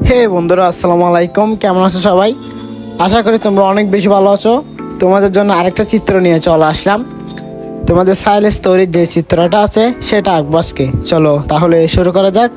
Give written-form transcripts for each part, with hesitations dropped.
হে বন্ধুরা, আসসালামু আলাইকুম। কেমন আছো সবাই? আশা করি তোমরা অনেক বেশি ভালো আছো। তোমাদের জন্য আরেকটা চিত্র নিয়ে চলে আসলাম। তোমাদের সাইলেজ তৈরির যে চিত্রটা আছে সেটা আঁকবো আজকে। চলো তাহলে শুরু করা যাক।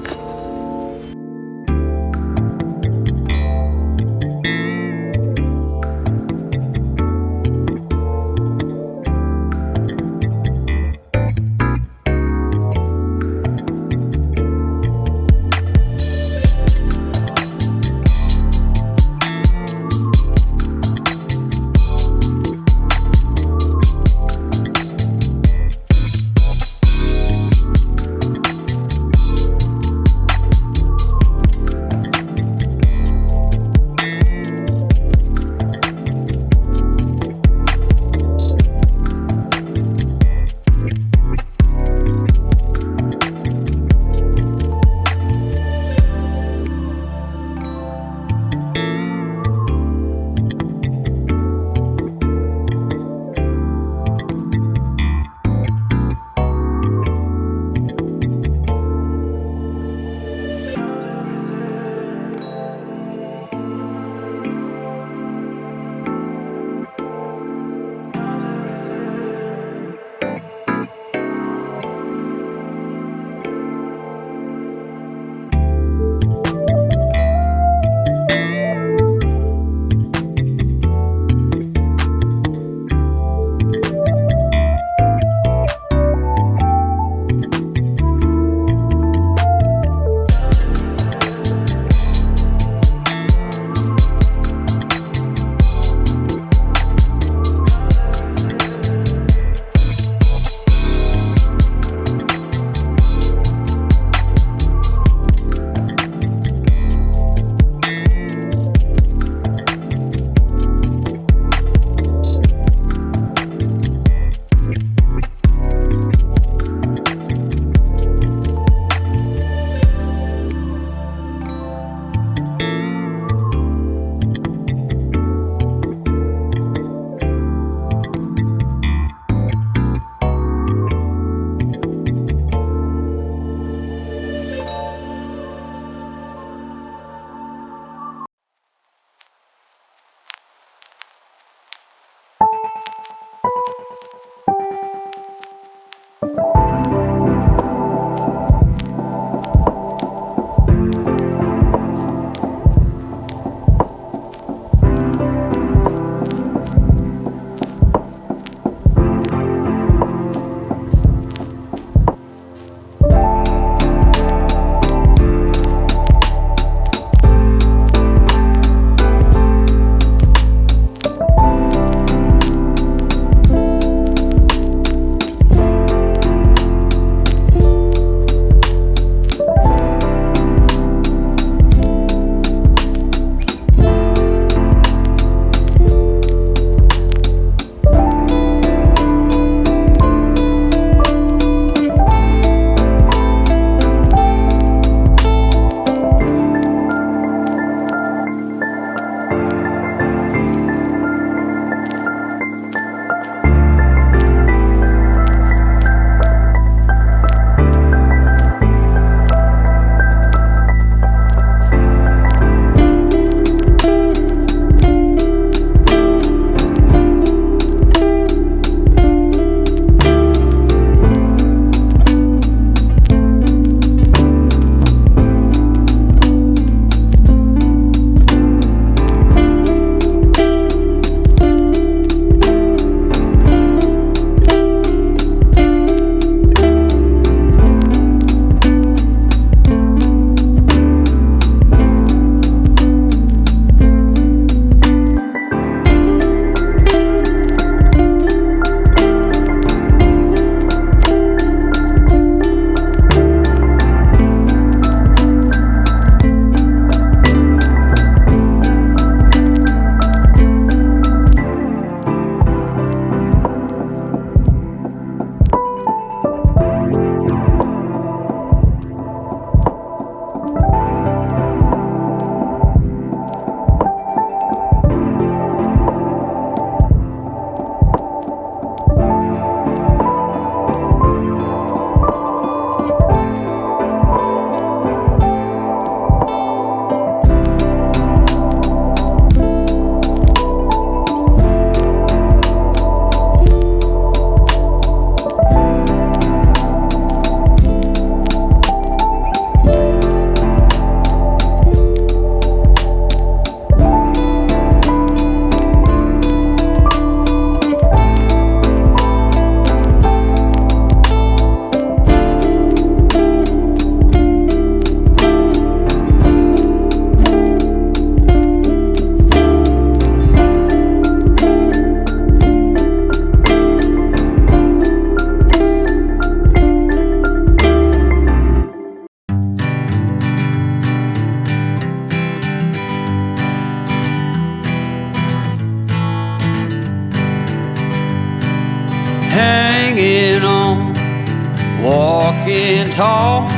walking tall.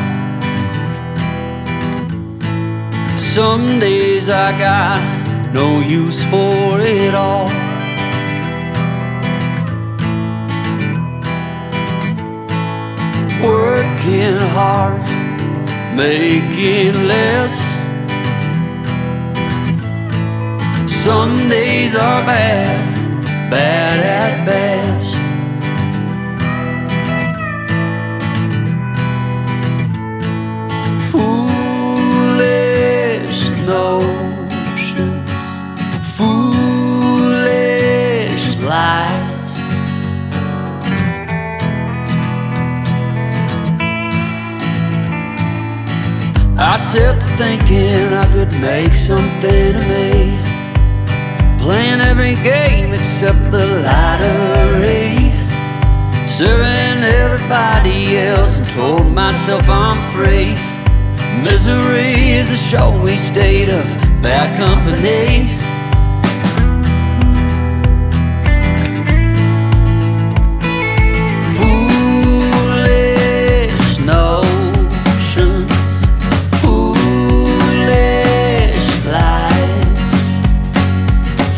Some days I got no use for it all. Working hard, making less. Some days are bad, bad at best. Foolish notions, foolish lies. I set to thinking I could make something of me, playing every game except the lottery, serving everybody else and told myself I'm free. Misery is a showy state of bad company. Foolish notions, foolish lies.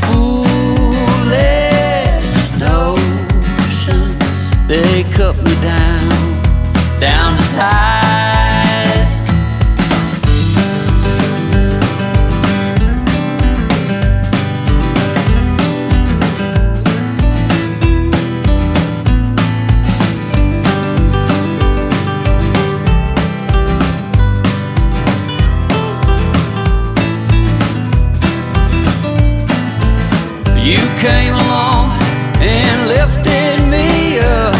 Foolish notions, they cut me down to size. You came along and lifted me up.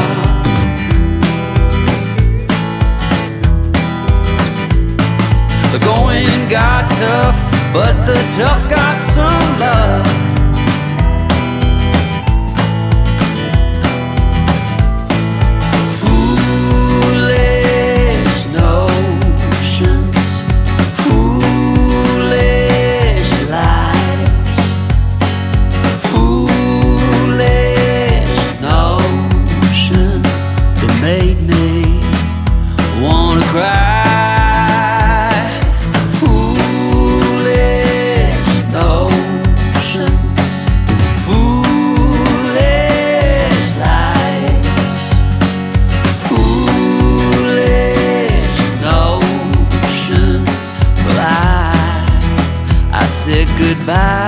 The going got tough, but the tough got some love. Foolish notions, foolish lies. Foolish notions that made me wanna cry. Foolish notions, foolish lies. Foolish notions. Well, I said goodbye.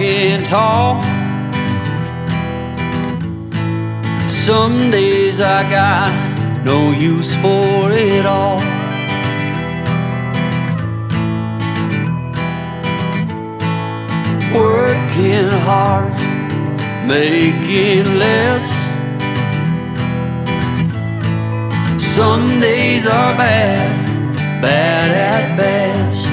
walking tall. Some days I got no use for it all. Working hard, making less. Some days are bad, bad at best.